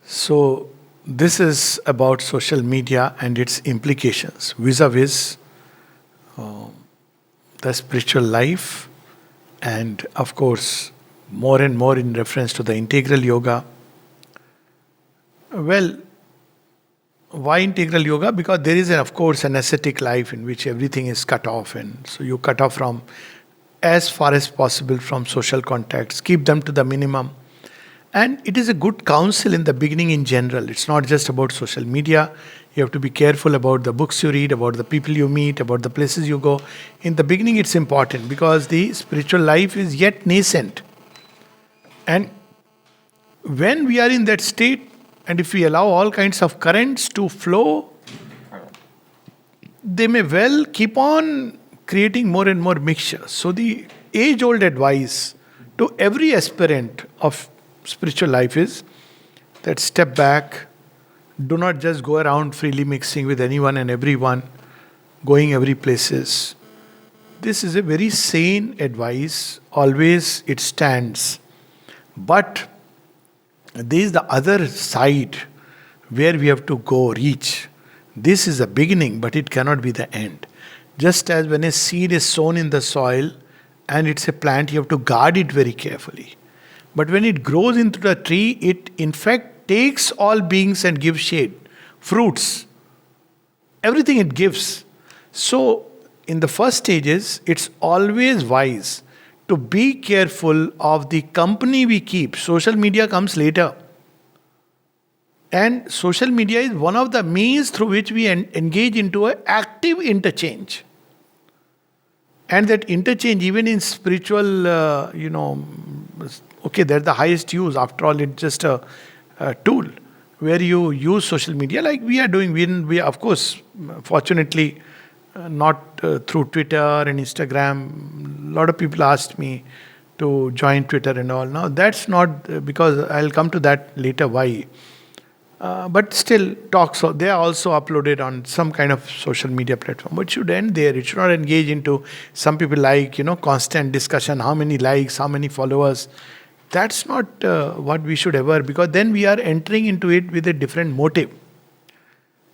So, this is about social media and its implications vis-a-vis the spiritual life, and of course, more and more in reference to the integral yoga. Well, why integral yoga? Because there is, of course, an ascetic life in which everything is cut off, and so you cut off from as far as possible from social contacts, keep them to the minimum. And it is a good counsel in the beginning in general. It's not just about social media. You have to be careful about the books you read, about the people you meet, about the places you go. In the beginning, it's important because the spiritual life is yet nascent. And when we are in that state, and if we allow all kinds of currents to flow, they may well keep on creating more and more mixture. So, the age old advice to every aspirant of spiritual life is that step back, do not just go around freely mixing with anyone and everyone, going every places. This is a very sane advice, always it stands. But there is the other side where we have to go reach. This is a beginning, but it cannot be the end. Just as when a seed is sown in the soil and it's a plant, you have to guard it very carefully. But when it grows into the tree, it in fact takes all beings and gives shade, fruits, everything it gives. So, in the first stages, it's always wise to be careful of the company we keep. Social media comes later. And social media is one of the means through which we engage into an active interchange. And that interchange, even in spiritual, okay, they're the highest use. After all, it's just a tool where you use social media like we are doing. We of course, fortunately, not through Twitter and Instagram. A lot of people asked me to join Twitter and all. Now, that's not because I'll come to that later why. But still, talks, they are also uploaded on some kind of social media platform. But it should end there. It should not engage into, some people like, constant discussion, how many likes, how many followers. That's not what we should ever, because then we are entering into it with a different motive.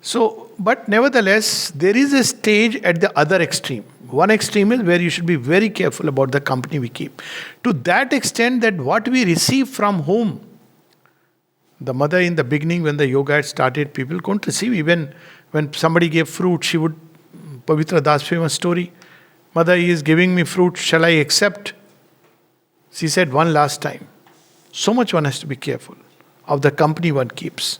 So, but nevertheless, there is a stage at the other extreme. One extreme is where you should be very careful about the company we keep. To that extent that what we receive from whom. The mother in the beginning, when the yoga had started, people couldn't receive. Even when somebody gave fruit, she would, Pavitra Das famous story, Mother, he is giving me fruit, shall I accept? She said one last time. So much one has to be careful of the company one keeps.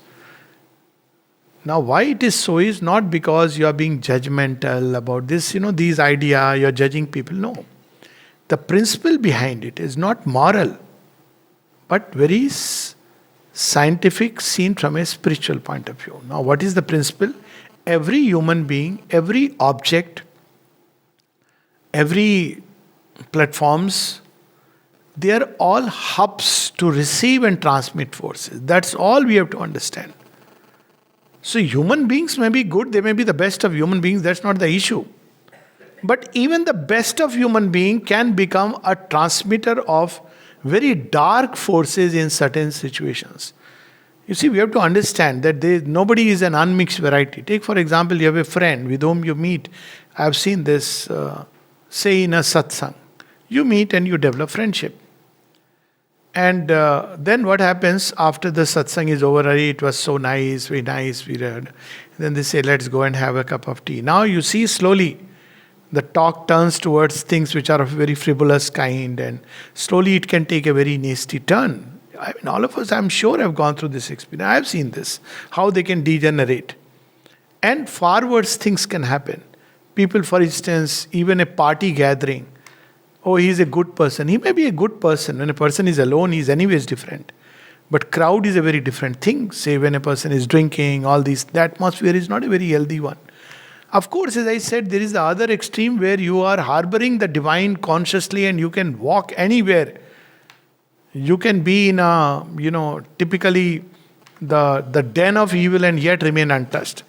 Now, why it is so is not because you are being judgmental about this, these idea, you are judging people. No. The principle behind it is not moral, but very scientific, seen from a spiritual point of view. Now, what is the principle? Every human being, every object, every platforms, they are all hubs to receive and transmit forces. That's all we have to understand. So human beings may be good, they may be the best of human beings, that's not the issue. But even the best of human being can become a transmitter of very dark forces in certain situations. You see, we have to understand that nobody is an unmixed variety. Take, for example, you have a friend with whom you meet. I have seen this, say, in a satsang. You meet and you develop friendship. And then what happens after the satsang is over? It was so nice, very nice, we read. Then they say, let's go and have a cup of tea. Now you see slowly the talk turns towards things which are of very frivolous kind, and slowly it can take a very nasty turn. I mean, all of us, I'm sure, have gone through this experience. I have seen this, how they can degenerate. And far worse things can happen. People, for instance, even a party gathering, oh, he's a good person. He may be a good person. When a person is alone, he's anyways different. But crowd is a very different thing. Say when a person is drinking, all these, the atmosphere is not a very healthy one. Of course, as I said, there is the other extreme where you are harboring the divine consciously and you can walk anywhere. You can be in a, typically the den of evil and yet remain untouched.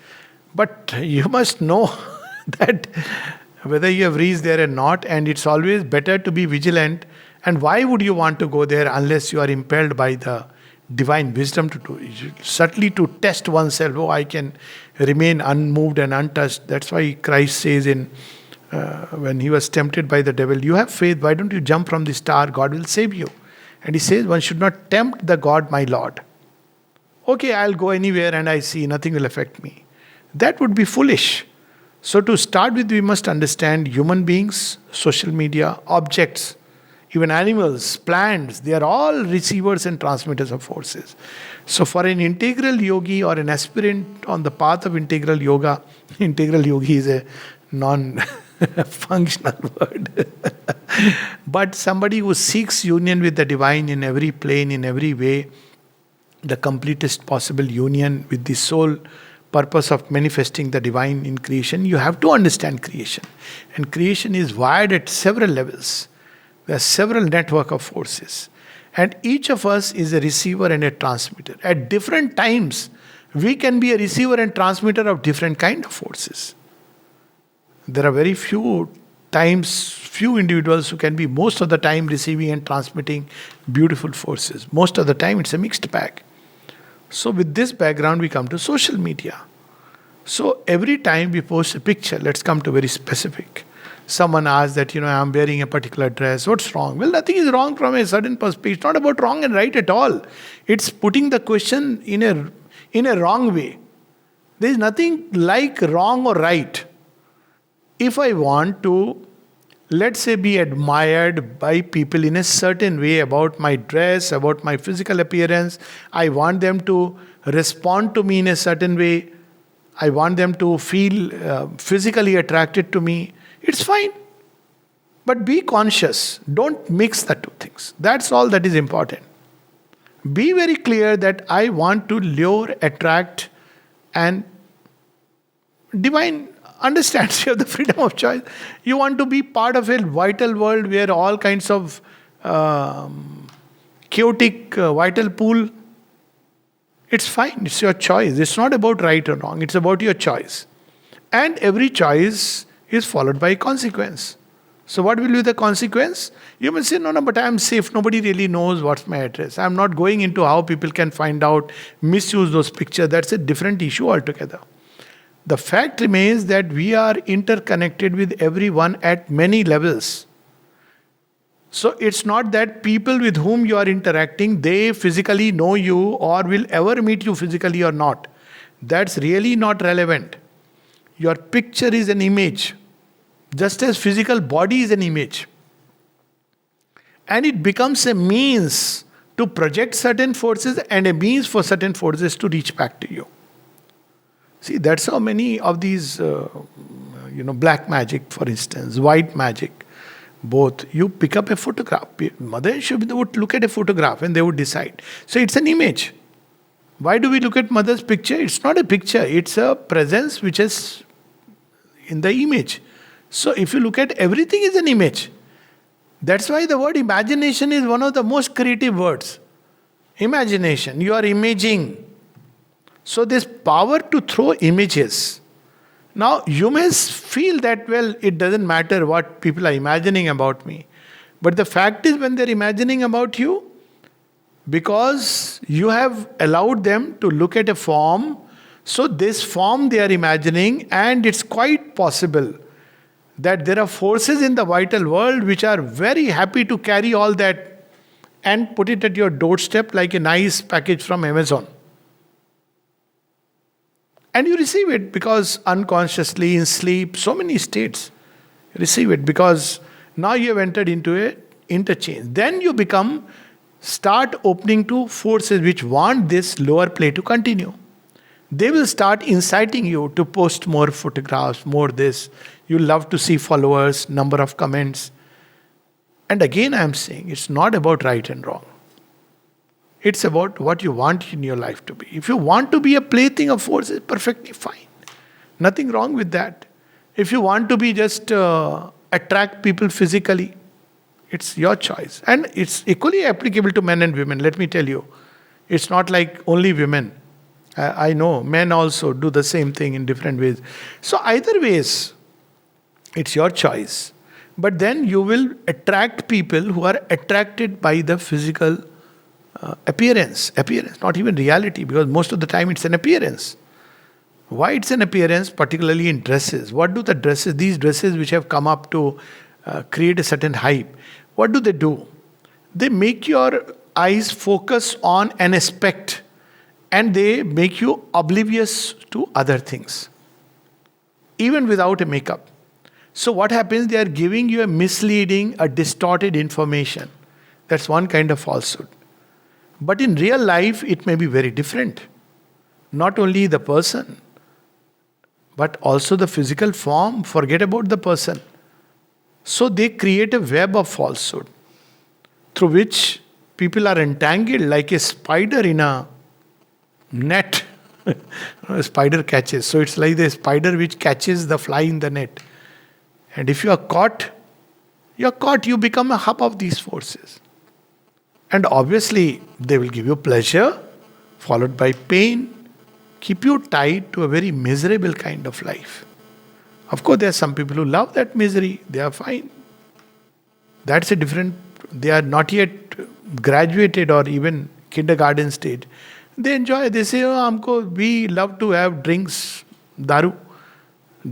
But you must know that whether you have reached there or not, and it's always better to be vigilant And why would you want to go there unless you are impelled by the divine wisdom to do it? Certainly to test oneself. Oh, I can remain unmoved and untouched. That's why Christ says in when he was tempted by the devil, you have faith, why don't you jump from the star? God will save you. And he says, one should not tempt the God, my Lord. Okay, I'll go anywhere and I see nothing will affect me. That would be foolish. So to start with, we must understand human beings, social media, objects, even animals, plants, they are all receivers and transmitters of forces. So for an integral yogi or an aspirant on the path of integral yoga, integral yogi is a non-functional word. But somebody who seeks union with the divine in every plane, in every way, the completest possible union with the sole purpose of manifesting the divine in creation, you have to understand creation. And creation is wired at several levels. There are several network of forces. And each of us is a receiver and a transmitter. At different times, we can be a receiver and transmitter of different kind of forces. There are very few times, few individuals who can be most of the time receiving and transmitting beautiful forces. Most of the time it's a mixed bag. So with this background we come to social media. So every time we post a picture, let's come to very specific. Someone asks that, I'm wearing a particular dress, what's wrong? Well, nothing is wrong from a certain perspective. It's not about wrong and right at all. It's putting the question in a wrong way. There is nothing like wrong or right. If I want to, let's say, be admired by people in a certain way about my dress, about my physical appearance, I want them to respond to me in a certain way, I want them to feel physically attracted to me, it's fine. But be conscious. Don't mix the two things. That's all that is important. Be very clear that I want to lure, attract, and divine understands you have the freedom of choice. You want to be part of a vital world where all kinds of chaotic vital pool. It's fine. It's your choice. It's not about right or wrong. It's about your choice. And every choice is followed by a consequence. So what will be the consequence? You may say, no, but I am safe. Nobody really knows what's my address. I'm not going into how people can find out, misuse those pictures. That's a different issue altogether. The fact remains that we are interconnected with everyone at many levels. So it's not that people with whom you are interacting, they physically know you or will ever meet you physically or not. That's really not relevant. Your picture is an image, just as physical body is an image. And it becomes a means to project certain forces and a means for certain forces to reach back to you. See, that's how many of these, black magic, for instance, white magic, both. You pick up a photograph. Mother and Shiva would look at a photograph and they would decide. So it's an image. Why do we look at mother's picture? It's not a picture. It's a presence which is in the image. So if you look at everything is an image. That's why the word imagination is one of the most creative words. Imagination. You are imaging. So this power to throw images. Now you may feel that, well, it doesn't matter what people are imagining about me. But the fact is, when they're imagining about you, because you have allowed them to look at a form, so this form they are imagining, and it's quite possible that there are forces in the vital world which are very happy to carry all that and put it at your doorstep like a nice package from Amazon. And you receive it because unconsciously in sleep, so many states, you receive it because now you have entered into a interchange. Then you start opening to forces which want this lower play to continue. They will start inciting you to post more photographs, more this. You love to see followers, number of comments. And again I am saying, it's not about right and wrong. It's about what you want in your life to be. If you want to be a plaything of forces, perfectly fine. Nothing wrong with that. If you want to be just attract people physically, it's your choice. And it's equally applicable to men and women, let me tell you. It's not like only women. I know men also do the same thing in different ways. So either ways, it's your choice. But then you will attract people who are attracted by the physical appearance, not even reality, because most of the time it's an appearance. Why it's an appearance, particularly in dresses? What do the dresses, these dresses which have come up to create a certain hype, what do? They make your eyes focus on an aspect and they make you oblivious to other things, even without a makeup. So, what happens? They are giving you a misleading, a distorted information. That's one kind of falsehood. But in real life, it may be very different. Not only the person, but also the physical form. Forget about the person. So they create a web of falsehood through which people are entangled like a spider in a net. A spider catches. So it's like the spider which catches the fly in the net. And if you are caught, you become a hub of these forces. And obviously, they will give you pleasure, followed by pain, keep you tied to a very miserable kind of life. Of course, there are some people who love that misery, they are fine. That's a different, they are not yet graduated or even kindergarten stage. They enjoy, they say, we love to have drinks, daru.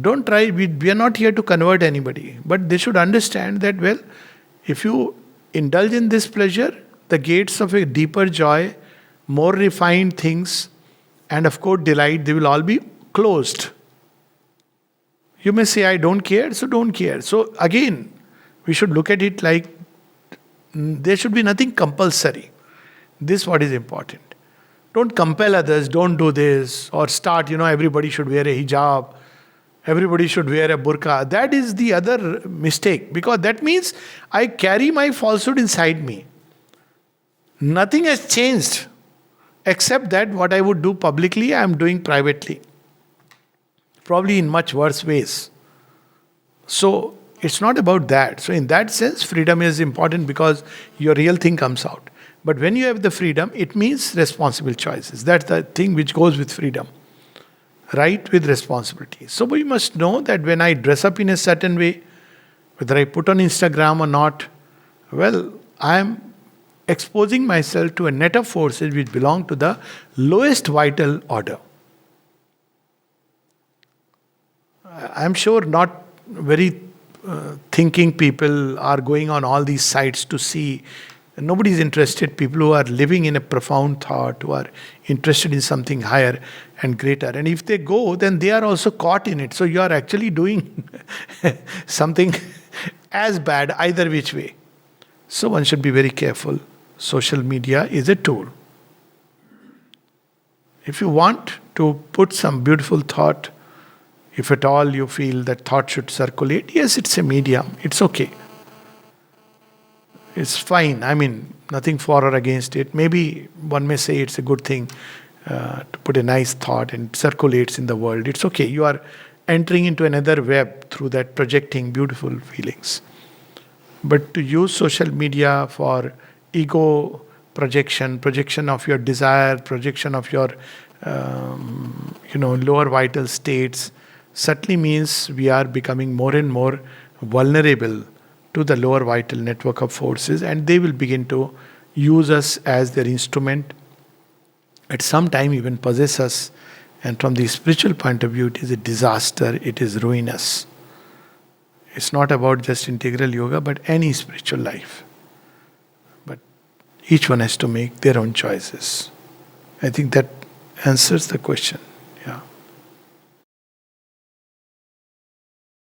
Don't try, we are not here to convert anybody. But they should understand that, well, if you indulge in this pleasure, the gates of a deeper joy, more refined things, and of course delight, they will all be closed. You may say, I don't care, so don't care. So again, we should look at it like there should be nothing compulsory. This is what is important. Don't compel others, don't do this, or start, everybody should wear a hijab, everybody should wear a burqa. That is the other mistake, because that means I carry my falsehood inside me. Nothing has changed except that what I would do publicly, I am doing privately. Probably in much worse ways. So it's not about that. So in that sense, freedom is important because your real thing comes out. But when you have the freedom, it means responsible choices. That's the thing which goes with freedom. Right with responsibility. So we must know that when I dress up in a certain way, whether I put on Instagram or not, well, I am exposing myself to a net of forces which belong to the lowest vital order. I'm sure not very thinking people are going on all these sites to see. Nobody is interested. People who are living in a profound thought, who are interested in something higher and greater. And if they go, then they are also caught in it. So you are actually doing something as bad either which way. So one should be very careful. Social media is a tool. If you want to put some beautiful thought, if at all you feel that thought should circulate, yes, it's a medium. It's okay. It's fine. I mean, nothing for or against it. Maybe one may say it's a good thing to put a nice thought and it circulates in the world. It's okay. You are entering into another web through that projecting beautiful feelings. But to use social media for ego projection of your desire, projection of your lower vital states, certainly means we are becoming more and more vulnerable to the lower vital network of forces, and they will begin to use us as their instrument, at some time even possess us. And from the spiritual point of view, it is a disaster, it is ruinous. It's not about just integral yoga, but any spiritual life. But each one has to make their own choices. I think that answers the question.